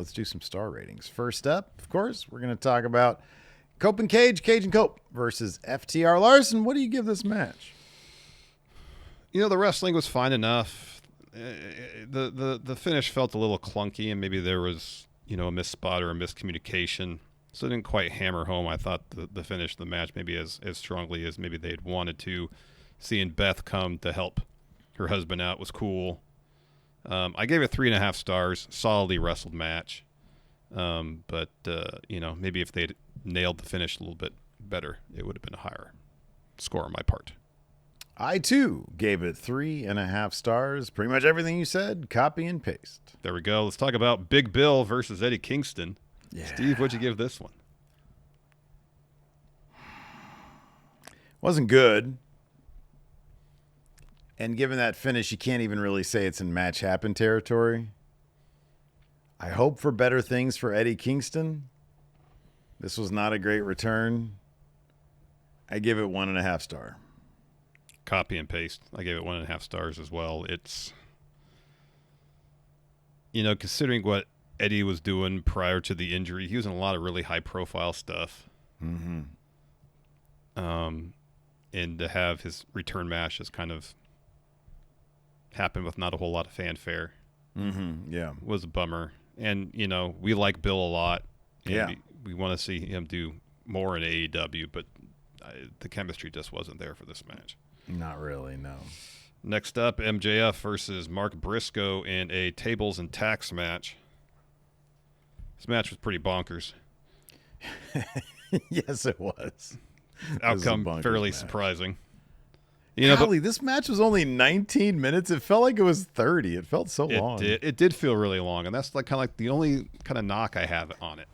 let's do some star ratings. First up, of course, we're going to talk about Cope and Cage, Cage and Cope versus FTR Larson. What do you give this match? The wrestling was fine enough. The finish felt a little clunky, and maybe there was, a misspot or a miscommunication. So it didn't quite hammer home, I thought, the finish of the match maybe as strongly as maybe they'd wanted to. Seeing Beth come to help her husband out was cool. I gave it 3.5 stars. Solidly wrestled match. But maybe if they'd nailed the finish a little bit better, it would have been a higher score on my part. I, too, gave it 3.5 stars. Pretty much everything you said, copy and paste. There we go. Let's talk about Big Bill versus Eddie Kingston. Yeah. Steve, what'd you give this one? Wasn't good. And given that finish, you can't even really say it's in match happen territory. I hope for better things for Eddie Kingston. This was not a great return. I give it 1.5 star. Copy and paste. I gave it 1.5 stars as well. It's, considering what Eddie was doing prior to the injury, he was in a lot of really high-profile stuff. Mm-hmm. And to have his return match just kind of happen with not a whole lot of fanfare. Mm-hmm. Yeah. Was a bummer. And, we like Bill a lot. And yeah. We want to see him do more in AEW, but the chemistry just wasn't there for this match. Not really, no. Next up, MJF versus Mark Briscoe in a tables and tacks match. This match was pretty bonkers. Yes, it was. Outcome fairly surprising. Golly, this match was only 19 minutes. It felt like it was 30. It felt so long. It did feel really long, and that's kind of the only kind of knock I have on it.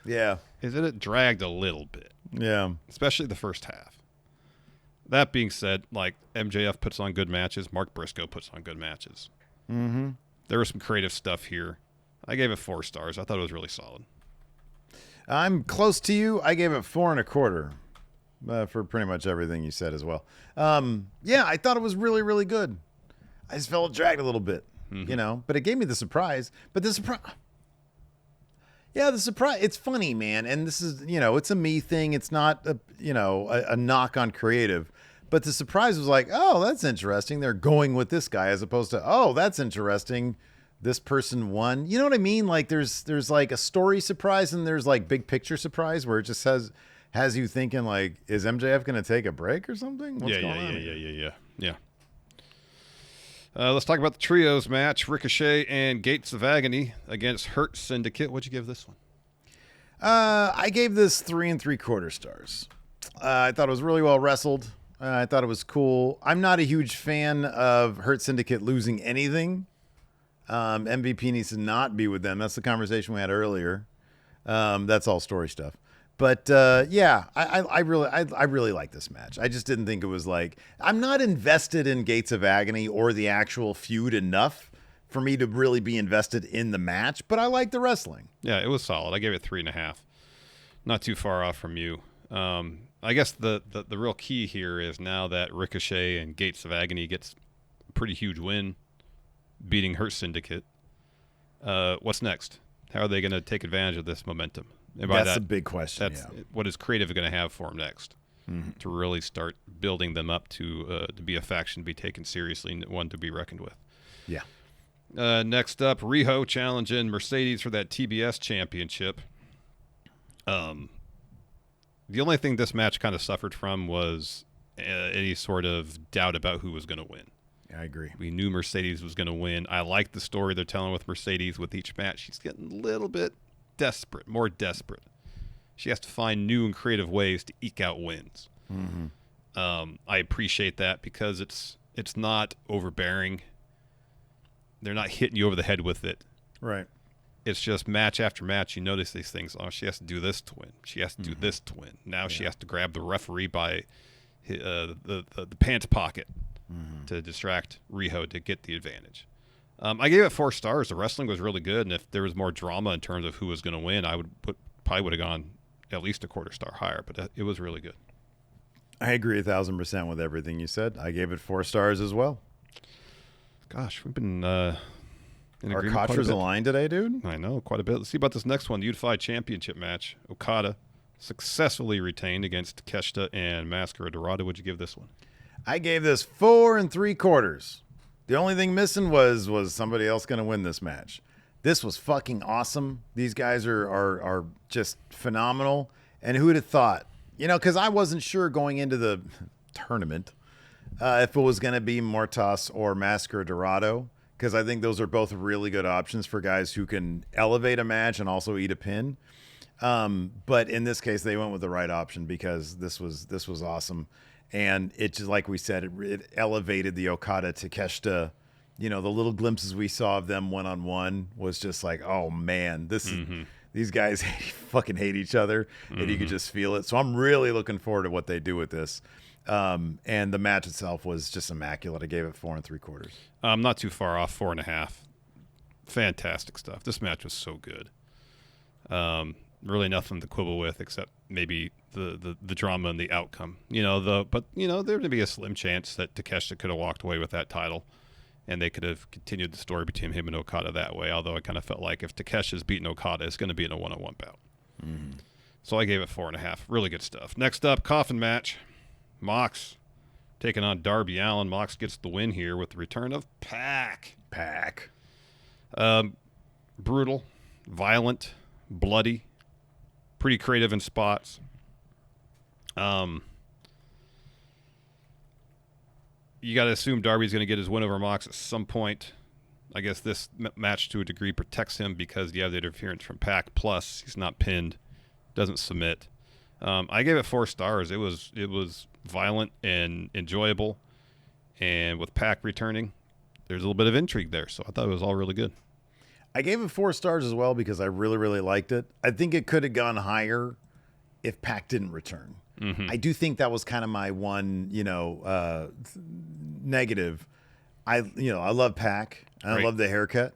Yeah. Is that it dragged a little bit. Yeah. Especially the first half. That being said, MJF puts on good matches. Mark Briscoe puts on good matches. Mm-hmm. There was some creative stuff here. I gave it 4 stars. I thought it was really solid. I'm close to you. I gave it 4.25 for pretty much everything you said as well. Yeah, I thought it was really, really good. I just felt it dragged a little bit, but it gave me the surprise. But the surprise... Yeah, the surprise, it's funny, man. And this is, it's a me thing. It's not, a knock on creative. But the surprise was like, oh, that's interesting. They're going with this guy as opposed to, oh, that's interesting. This person won. You know what I mean? Like there's like a story surprise and there's like big picture surprise where it just has you thinking like, is MJF going to take a break or something? What's going on? Yeah. Let's talk about the trios match. Ricochet and Gates of Agony against Hurt Syndicate. What'd you give this one? I gave this 3.75 stars. I thought it was really well wrestled. I thought it was cool. I'm not a huge fan of Hurt Syndicate losing anything. MVP needs to not be with them. That's the conversation we had earlier. That's all story stuff. But I really like this match. I just didn't think it was I'm not invested in Gates of Agony or the actual feud enough for me to really be invested in the match. But I like the wrestling. Yeah, it was solid. I gave it 3.5. Not too far off from you. I guess the real key here is now that Ricochet and Gates of Agony gets a pretty huge win, beating Hurt Syndicate. What's next? How are they going to take advantage of this momentum? And that's a big question. That's what is creative going to have for them next to really start building them up to be a faction to be taken seriously and one to be reckoned with. Yeah. Next up, Riho challenging Mercedes for that TBS championship. The only thing this match kind of suffered from was any sort of doubt about who was going to win. I agree. We knew Mercedes was going to win. I like the story they're telling with Mercedes with each match. She's getting a little bit more desperate. She has to find new and creative ways to eke out wins. Mm-hmm. I appreciate that because it's not overbearing. They're not hitting you over the head with it. Right. It's just match after match. You notice these things. Oh, she has to do this to win. She has to do this to win. Now she has to grab the referee by the pants pocket to distract Riho to get the advantage. I gave it 4 stars. The wrestling was really good, and if there was more drama in terms of who was going to win, I probably would have gone at least a 1/4 star higher. But it was really good. I agree 1,000% with everything you said. I gave it 4 stars as well. Gosh, we've been Our Kachras aligned today, dude. I know, quite a bit. Let's see about this next one. The Unified Championship match. Okada successfully retained against Takeshita and Mascara Dorado. What'd you give this one? I gave this 4 3/4. The only thing missing was somebody else going to win this match. This was fucking awesome. These guys are just phenomenal. And who would have thought? Because I wasn't sure going into the tournament if it was going to be Mortas or Mascara Dorado, because I think those are both really good options for guys who can elevate a match and also eat a pin. But in this case, they went with the right option because this was awesome. And it just, like we said, it elevated the Okada Takeshita. The little glimpses we saw of them one-on-one was just like, oh man, these guys fucking hate each other, and you could just feel it. So I'm really looking forward to what they do with this. And the match itself was just immaculate. I gave it 4 3/4. I'm not too far off, 4.5. Fantastic stuff. This match was so good. Really nothing to quibble with except maybe the drama and the outcome. But there'd be a slim chance that Takeshita could have walked away with that title, and they could have continued the story between him and Okada that way. Although I kind of felt like if Takeshi's beating Okada, it's going to be in a 1-on-1 bout. So I gave it 4.5. Really good stuff. Next up, coffin match. Mox taking on Darby Allin. Mox gets the win here with the return of Pac. Brutal, violent, bloody, pretty creative in spots. You got to assume Darby's going to get his win over Mox at some point. I guess this match to a degree protects him because you have the interference from Pac. Plus, he's not pinned, doesn't submit. I gave it 4 stars. It was violent and enjoyable, and with Pac returning, there's a little bit of intrigue there. So I thought it was all really good. I gave it 4 stars as well because I really, really liked it. I think it could have gone higher if Pac didn't return. I do think that was kind of my one, negative. I love Pac. I love the haircut,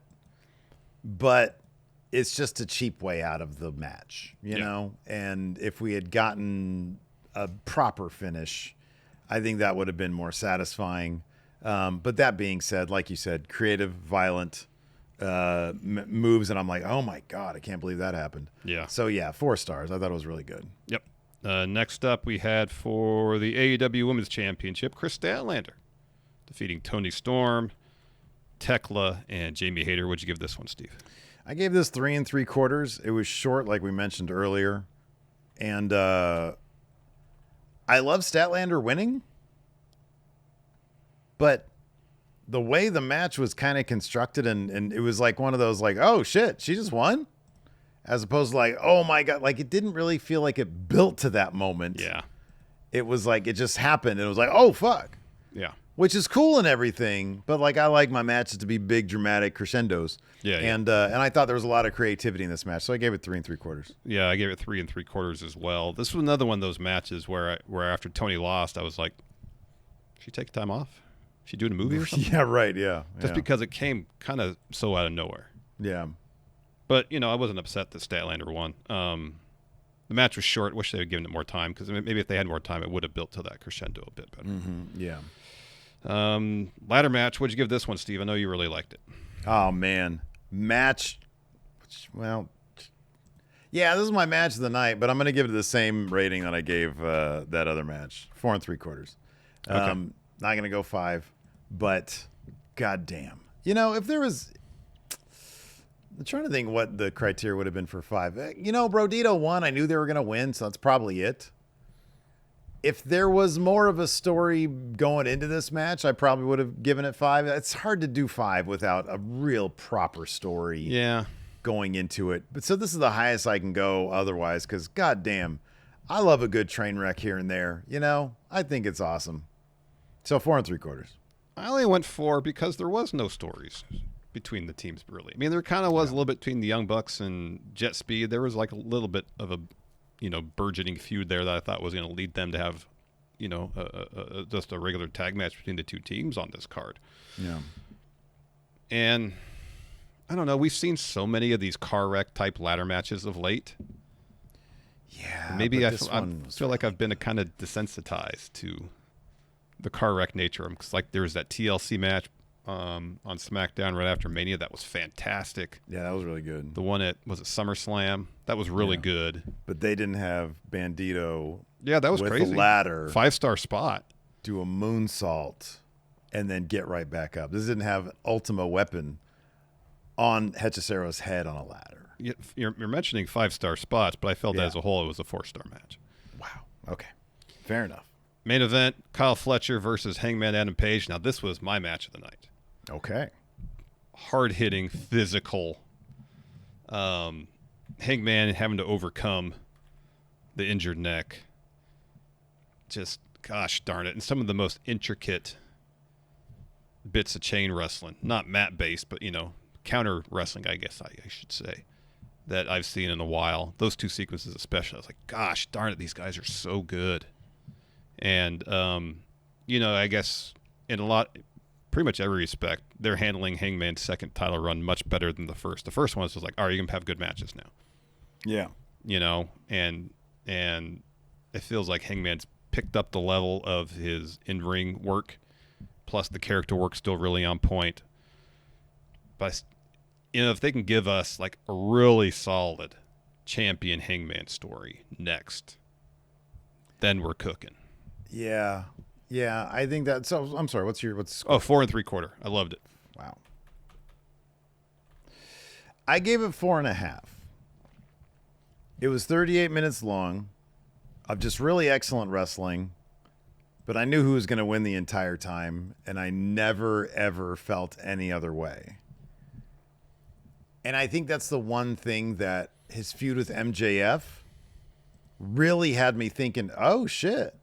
but it's just a cheap way out of the match, you know? And if we had gotten a proper finish, I think that would have been more satisfying. But that being said, like you said, creative, violent moves, and I'm like, oh my God, I can't believe that happened. Yeah. So yeah, 4 stars. I thought it was really good. Yep. Next up, we had for the AEW Women's Championship, Chris Statlander defeating Toni Storm, Tekla, and Jamie Hayter. What'd you give this one, Steve? I gave this 3 3/4. It was short, like we mentioned earlier. And I love Statlander winning. But the way the match was kind of constructed, and it was like one of those like, oh, shit, she just won? As opposed to like, oh, my God. Like, it didn't really feel like it built to that moment. Yeah. It was like it just happened. And it was like, oh, fuck. Yeah. Which is cool and everything, but like I like my matches to be big, dramatic crescendos. Yeah. And I thought there was a lot of creativity in this match, so I gave it 3 3/4. Yeah, I gave it 3 3/4 as well. This was another one of those matches where after Tony lost, I was like, she take time off? She doing a movie or something? Yeah, right. Yeah. Just because it came kind of so out of nowhere. Yeah. But I wasn't upset that Statlander won. The match was short. Wish they had given it more time because maybe if they had more time, it would have built to that crescendo a bit better. Yeah. Ladder match. What'd you give this one, Steve? I know you really liked it. Oh man, match. Well, yeah, this is my match of the night, but I'm going to give it the same rating that I gave that other match, 4 3/4. Okay. Not going to go 5, but goddamn, if there was. I'm trying to think what the criteria would have been for 5. Brodito won. I knew they were going to win, so that's probably it. If there was more of a story going into this match, I probably would have given it 5. It's hard to do 5 without a real proper story going into it. But so this is the highest I can go otherwise because, goddamn, I love a good train wreck here and there. I think it's awesome. So 4 3/4. I only went 4 because there was no stories between the teams, really. I mean, there kind of was a little bit between the Young Bucks and Jet Speed. There was like a little bit of a burgeoning feud there that I thought was going to lead them to have, just a regular tag match between the two teams on this card. Yeah. And I don't know. We've seen so many of these car wreck type ladder matches of late. Yeah. Maybe I feel like I've been kind of desensitized to the car wreck nature. Because like there was that TLC match on SmackDown right after Mania. That was fantastic. Yeah, that was really good. The one was it SummerSlam? That was really Yeah. good. But they didn't have Bandito. Yeah, that was with crazy. The ladder. 5-star spot. Do a moonsault and then get right back up. This didn't have Ultima Weapon on Hechicero's head on a ladder. You're mentioning 5-star spots, but I felt that as a whole it was a 4-star match. Wow. Okay. Fair enough. Main event, Kyle Fletcher versus Hangman Adam Page. Now, this was my match of the night. Okay. Hard-hitting, physical. Hangman having to overcome the injured neck. Just, gosh darn it. And some of the most intricate bits of chain wrestling. Not mat-based, but, counter wrestling, I guess I should say, that I've seen in a while. Those two sequences especially. I was like, gosh darn it, these guys are so good. And, I guess in pretty much every respect, they're handling Hangman's second title run much better than the first. The first one was just like, all right, you're going to have good matches now. Yeah. And it feels like Hangman's picked up the level of his in-ring work, plus the character work still really on point. But, if they can give us like a really solid champion Hangman story next, then we're cooking. Yeah. Yeah. I think that. So I'm sorry. What's 4 3/4. I loved it. Wow. I gave it 4.5. It was 38 minutes long of just really excellent wrestling, but I knew who was going to win the entire time, and I never, ever felt any other way. And I think that's the one thing that his feud with MJF really had me thinking, oh, shit.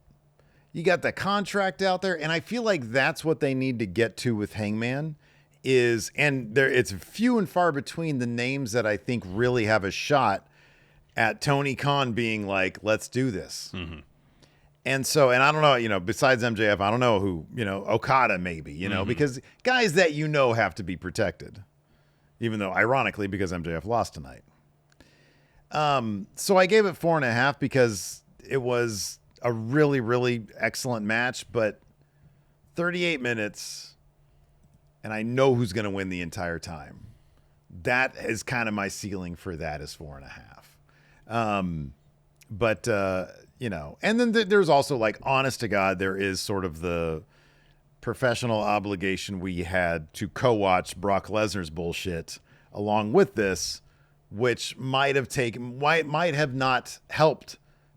You got the contract out there, and I feel like that's what they need to get to with Hangman it's few and far between the names that I think really have a shot at Tony Khan being like, let's do this. Mm-hmm. And so, and I don't know, besides MJF, I don't know who, Okada maybe, because guys that have to be protected, even though ironically, because MJF lost tonight. So I gave it 4.5 because it was a really, really excellent match, but 38 minutes, and I know who's going to win the entire time. That is kind of my ceiling for that is 4.5. And then there's also like, honest to God, there is sort of the professional obligation we had to co-watch Brock Lesnar's bullshit along with this, which might have not helped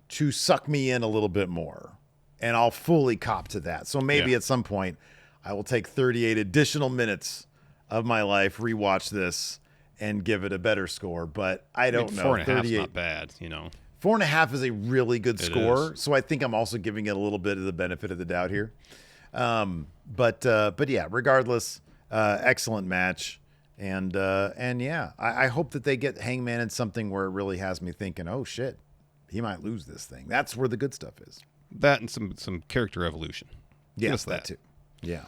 to suck me in a little bit more, and I'll fully cop to that. So maybe at some point I will take 38 additional minutes of my life, rewatch this, and give it a better score. But I don't know. 4.5 is not bad, 4.5 is a really good score. Is. So I think I'm also giving it a little bit of the benefit of the doubt here. But yeah, regardless, excellent match. And yeah, I hope that they get Hangman in something where it really has me thinking, oh shit, he might lose this thing. That's where the good stuff is. That and some character evolution. Yes, that too. Yeah.